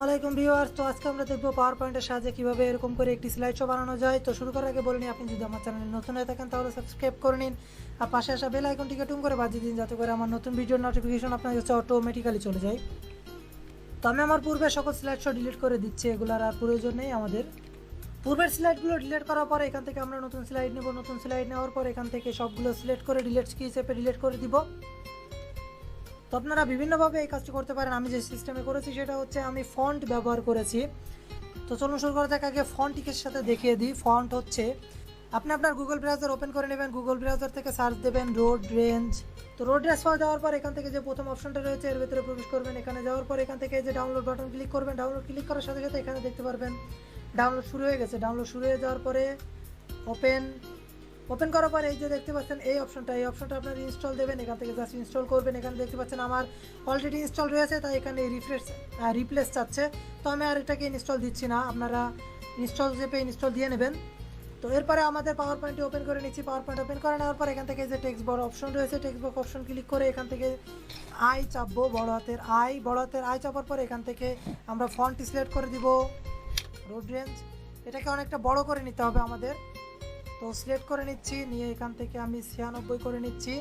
আসসালামাইকুম ভিউয়ার্স, তো আজকে আমরা দেখবো পাওয়ার পয়েন্টের সাহায্যে কিভাবে এরকম করে একটি স্লাইড শো বানানো যায়। তো শুরু করার আগে বলে নিই, আপনি যদি আমার চ্যানেলে নতুন হয়ে থাকেন তাহলে সাবস্ক্রাইব করে নিন আর পাশে আসা বেল আইকনটিকে টুম করে বাজিয়ে দিন, যাতে করে আমার নতুন ভিডিওর নোটিফিকেশন আপনার কাছে অটোমেটিক্যালি চলে যায়। তো আমি আমার পূর্বের সকল স্লাইড শো ডিলিট করে দিচ্ছি, এগুলোর আর প্রয়োজন নেই আমাদের। পূর্বের স্লাইডগুলো ডিলিট করার পরে এখান থেকে আমরা নতুন স্লাইড নেব। নতুন স্লাইড নেওয়ার পর এখান থেকে সবগুলো সিলেক্ট করে ডিলিট কি হিসেবে ডিলিট করে দিব। তো আপনারা বিভিন্নভাবে এই কাজটি করতে পারেন। আমি যে সিস্টেমে করেছি সেটা হচ্ছে আমি ফন্ট ব্যবহার করেছি। তো চলুন শুরু করা যাক। আগে ফন্টের সাথে দেখিয়ে দিই। ফন্ট হচ্ছে আপনি আপনার গুগল ব্রাউজার ওপেন করে নেবেন। গুগল ব্রাউজার থেকে সার্চ দেবেন রোড রেঞ্জ। তো রোড রেঞ্জ পাওয়া যাওয়ার পর এখান থেকে যে প্রথম অপশনটা রয়েছে এর ভিতরে প্রবেশ করবেন। এখানে যাওয়ার পর এখান থেকে যে ডাউনলোড বাটন ক্লিক করবেন। ডাউনলোড ক্লিক করার সাথে সাথে এখানে দেখতে পারবেন ডাউনলোড শুরু হয়ে গেছে। ডাউনলোড শুরু হয়ে যাওয়ার পরে ওপেন করার পরে এই যে দেখতে পাচ্ছেন এই অপশনটা আপনার ইনস্টল দেবেন। এখান থেকে জাস্ট ইনস্টল করবেন। এখানে দেখতে পাচ্ছেন আমার অলরেডি ইনস্টল রয়েছে, তাই এখানে রিপ্লেস চাচ্ছে। তো আমি আর এটাকে ইনস্টল দিচ্ছি না, আপনারা ইনস্টল চেপে ইনস্টল দিয়ে নেবেন। তো এরপরে আমাদের পাওয়ার পয়েন্টটি ওপেন করে নিচ্ছি। পাওয়ার পয়েন্ট ওপেন করে নেওয়ার পর এখান থেকে যে টেক্সট বড় অপশন রয়েছে, টেক্সট বক্স অপশন ক্লিক করে এখান থেকে আই চাপবো, বড় হাতের আই চাপার পর এখান থেকে আমরা ফন্ট সিলেক্ট করে দিব রোড রেঞ্জ। এটাকে অনেকটা বড় করে নিতে হবে আমাদের। তো সিলেক্ট করে নিচ্ছি, নিয়ে এখান থেকে আমি 96 করে নিচ্ছি।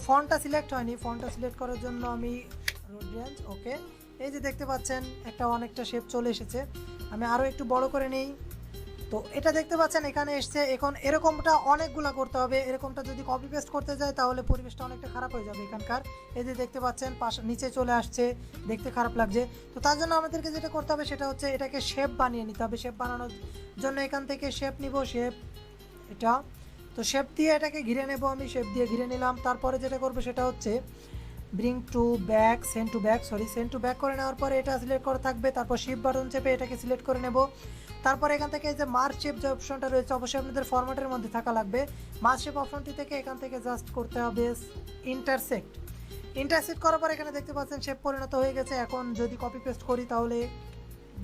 ফন্টটা সিলেক্ট হয়নি, ফন্টটা সিলেক্ট করার জন্য আমি রোড রেঞ্জ ওকে। এই যে দেখতে পাচ্ছেন অনেকটা শেপ চলে এসেছে। আমি আরও একটু বড় করে নিই। তো এটা দেখতে পাচ্ছেন এখানে এসছে। এখন এরকমটা অনেকগুলা করতে হবে। এরকমটা যদি কপি পেস্ট করতে যায় তাহলে পরিবেশটা অনেকটা খারাপ হয়ে যাবে এখানকার। এই যে দেখতে পাচ্ছেন নিচে চলে আসছে, দেখতে খারাপ লাগছে। তো তার জন্য আমাদেরকে যেটা করতে হবে সেটা হচ্ছে এটাকে শেপ বানিয়ে নিতে হবে। শেপ বানানোর জন্য এখান থেকে শেপ নিব, শেপ এটা। তো শেপ দিয়ে এটাকে ঘিরে নেব, আমি শেপ দিয়ে ঘিরে নিলাম। তারপরে যেটা করবো সেটা হচ্ছে সেন্ড টু ব্যাক করে নেওয়ার পরে এটা সিলেক্ট করা থাকবে। তারপর শিফট বাটন চেপে এটাকে সিলেক্ট করে নেব। তারপর এখান থেকে এই যে মার্ক শেপ যে অপশনটা রয়েছে, অবশ্যই আপনাদের ফরম্যাটের মধ্যে থাকা লাগবে। মার্ক শেপ অপশনটি থেকে এখান থেকে জাস্ট করতে হবে ইন্টারসেক্ট করার পর এখানে দেখতে পাচ্ছেন শেপ পরিণত হয়ে গেছে। এখন যদি কপি পেস্ট করি তাহলে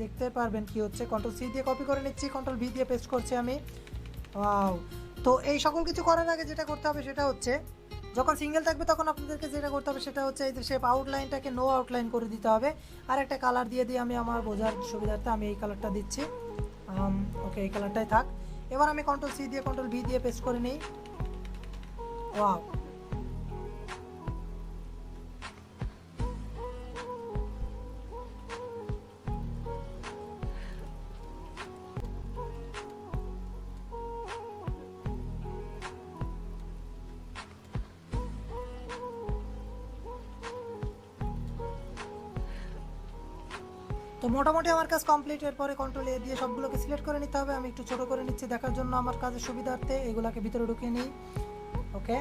দেখতে পারবেন কি হচ্ছে। কন্ট্রোল সি দিয়ে কপি করে নিচ্ছি, কন্ট্রোল ভি দিয়ে পেস্ট করছি আমি। ওয়াও। তো এই সকল কিছু করার আগে যেটা করতে হবে সেটা হচ্ছে যখন সিঙ্গেল থাকবে তখন আপনাদেরকে যেটা করতে হবে সেটা হচ্ছে এই যে শেপ আউটলাইনটাকে নো আউটলাইন করে দিতে হবে। আর একটা কালার দিয়ে আমি আমার বোঝার সুবিধার্থে আমি এই কালারটা দিচ্ছি। ওকে, এই কালারটাই থাক। এবার আমি কন্ট্রোল সি দিয়ে কন্ট্রোল ভি দিয়ে পেস্ট করে নিই। ওয়াও। তো মোটামুটি আমার কাজ কমপ্লিট। এরপরে কন্ট্রোল এ দিয়ে সবগুলোকে সিলেক্ট করে নিতে হবে। আমি একটু ছোটো করে নিচ্ছি দেখার জন্য আমার কাজের সুবিধার্থে। এগুলোকে ভিতরে ঢুকিয়ে নিই। ওকে।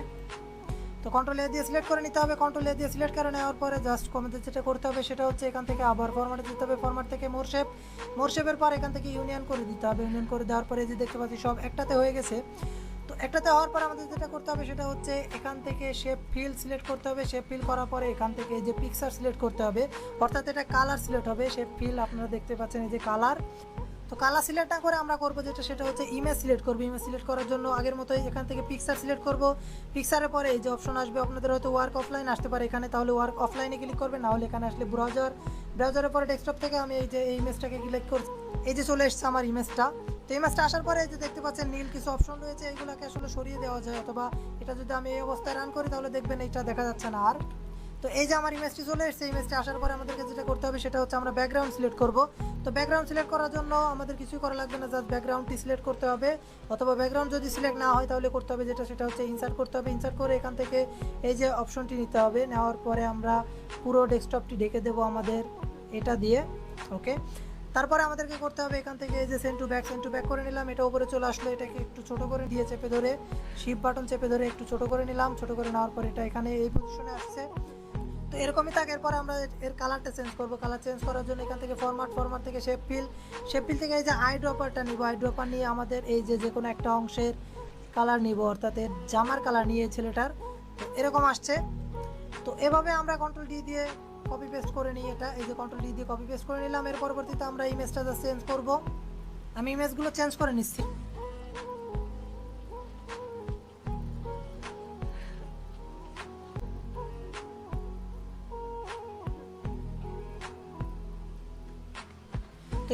তো কন্ট্রোল এ দিয়ে সিলেক্ট করে নিতে হবে। কন্ট্রোল এ দিয়ে সিলেক্ট করে নেওয়ার পরে জাস্ট কমেন্টে যেটা করতে হবে সেটা হচ্ছে এখান থেকে আবার ফরম্যাটে দিতে হবে। ফরম্যাট থেকে মোর শেপের পর এখান থেকে ইউনিয়ন করে দিতে হবে। ইউনিয়ন করে দেওয়ার পরে যে দেখতে পাচ্ছি সব একটাতে হয়ে গেছে। তো একটাতে হওয়ার পর আমাদের যেটা করতে হবে সেটা হচ্ছে এখান থেকে শেপ ফিল সিলেক্ট করতে হবে। শেপ ফিল করার পরে এখান থেকে যে পিকচার সিলেক্ট করতে হবে, অর্থাৎ এটা কালার সিলেক্ট হবে। শেপ ফিল আপনারা দেখতে পাচ্ছেন এই যে কালার। তো কালার সিলেক্ট না করে আমরা করবো যেটা সেটা হচ্ছে ইমেজ সিলেক্ট করবো। ইমেজ সিলেক্ট করার জন্য আগের মতোই এখান থেকে পিকচার সিলেক্ট করব। পিকচারের পরে এই যে অপশন আসবে, আপনাদের হয়তো ওয়ার্ক অফলাইন আসতে পারে এখানে, তাহলে ওয়ার্ক অফলাইনে ক্লিক করবেন। না হলে এখানে আসলে ব্রাউজারের পরে ডেস্কটপ থেকে আমি এই যে এই ইমেজটাকে ক্লিক করছি। এই যে চলে এসছে আমার ইমেজটা। তো ইমেজটা আসার পরে এই যে দেখতে পাচ্ছেন নীল কিছু অপশন রয়েছে, এইগুলোকে আসলে সরিয়ে দেওয়া যায়, অথবা এটা যদি আমি এই অবস্থায় রান করি তাহলে দেখবেন এইটা দেখা যাচ্ছে না আর। তো এই যে আমার ইমেজটি চলে এসেছে। ইমেজটি আসার পরে আমাদেরকে যেটা করতে হবে সেটা হচ্ছে আমরা ব্যাকগ্রাউন্ড সিলেক্ট করব। তো ব্যাকগ্রাউন্ড সিলেক্ট করার জন্য আমাদের কিছুই করা লাগবে না, জাস্ট ব্যাকগ্রাউন্ডটি সিলেক্ট করতে হবে। অথবা ব্যাকগ্রাউন্ড যদি সিলেক্ট না হয় তাহলে করতে হবে যেটা সেটা হচ্ছে ইনসার্ট করতে হবে। ইনসার্ট করে এখান থেকে এই যে অপশনটি নিতে হবে। নেওয়ার পরে আমরা পুরো ডেস্কটপটি ঢেকে দেবো আমাদের এটা দিয়ে। ওকে। তারপরে আমাদেরকে করতে হবে এখান থেকে এই যে সেন্ড টু ব্যাক করে নিলাম। এটা উপরে চলে আসলো, এটাকে একটু ছোট করে দিয়ে চেপে ধরে শিফট বাটন চেপে ধরে একটু ছোট করে নিলাম। ছোট করে নেওয়ার পর এটা এখানে এই পজিশনে আসছে। তো এরকমই থাকে। এরপর আমরা এর কালারটা চেঞ্জ করবো। কালার চেঞ্জ করার জন্য এখান থেকে ফরম্যাট থেকে শেপ ফিল থেকে এই যে আই ড্রপারটা নিব। আই ড্রপার নিয়ে আমাদের এই যে কোনো একটা অংশের কালার নিব, অর্থাৎ এর জামার কালার নিয়ে ছেলেটার। তো এরকম আসছে। তো এভাবে আমরা কন্ট্রোল ডি দিয়ে কপি পেস্ট করে নিই এটা। এই যে কন্ট্রোল ডি দিয়ে কপি পেস্ট করে নিলাম। এর পরবর্তীতে আমরা ইমেজটা চেঞ্জ করব। আমি ইমেজগুলো চেঞ্জ করে নিচ্ছি।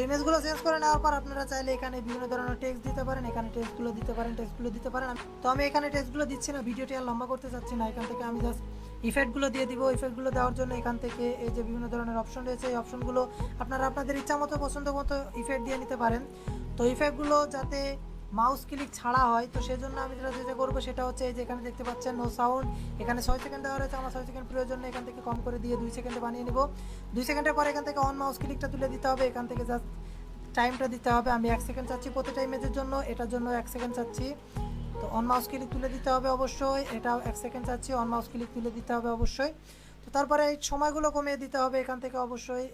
ইমেজগুলো চেঞ্জ করে নেওয়ার পর আপনারা চাইলে এখানে বিভিন্ন ধরনের টেক্সট দিতে পারেন, এখানে টেক্সটগুলো দিতে পারেন, তো আমি এখানে টেক্সটগুলো দিচ্ছি না, ভিডিওটি আর লম্বা করতে চাচ্ছি না। এখান থেকে আমি জাস্ট ইফেক্টগুলো দিয়ে দিব। ইফেক্টগুলো দেওয়ার জন্য এখান থেকে এই যে বিভিন্ন ধরনের অপশন রয়েছে, এই অপশনগুলো আপনারা আপনাদের ইচ্ছা মতো পছন্দ মতো ইফেক্ট দিয়ে নিতে পারেন। তো ইফেক্টগুলো যাতে মাউস ক্লিক ছাড়া হয়, তো সেজন্য আমি যেটা করবো সেটা হচ্ছে এই যে এখানে দেখতে পাচ্ছেন নো সাউন্ড, এখানে 6 সেকেন্ড দেওয়া রয়েছে, আমার 6 সেকেন্ড প্রয়োজন নেই, এখান থেকে কম করে দিয়ে 2 সেকেন্ডে বানিয়ে নিব। 2 সেকেন্ডের পরে এখান থেকে অন মাউস ক্লিকটা তুলে দিতে হবে, এখান থেকে জাস্ট টাইমটা দিতে হবে। আমি 1 সেকেন্ড চাচ্ছি প্রতিটা ইমেজের জন্য, এটার জন্য 1 সেকেন্ড চাচ্ছি। তো অন মাউস ক্লিক তুলে দিতে হবে অবশ্যই, এটাও 1 সেকেন্ড চাচ্ছি, অন মাউস ক্লিক তুলে দিতে হবে অবশ্যই। তো তারপরে এই সময়গুলো কমিয়ে দিতে হবে, এখান থেকে অবশ্যই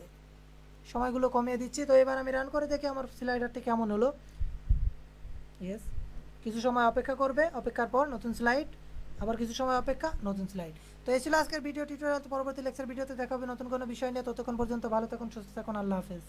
সময়গুলো কমিয়ে দিচ্ছি। তো এবার আমি রান করে দেখি আমার স্লাইডারটি কেমন হলো। ইয়েস, কিছু সময় অপেক্ষা করবে, অপেক্ষার পর নতুন স্লাইড, আবার কিছু সময় অপেক্ষা, নতুন স্লাইড। তো এই ছিল আজকের ভিডিও টিউটোরিয়াল। পরবর্তী লেকচার ভিডিওতে দেখা হবে নতুন কোনো বিষয় নিয়ে। ততক্ষণ পর্যন্ত ভালো থাকুন, সুস্থ থাকুন, আল্লাহ হাফেজ।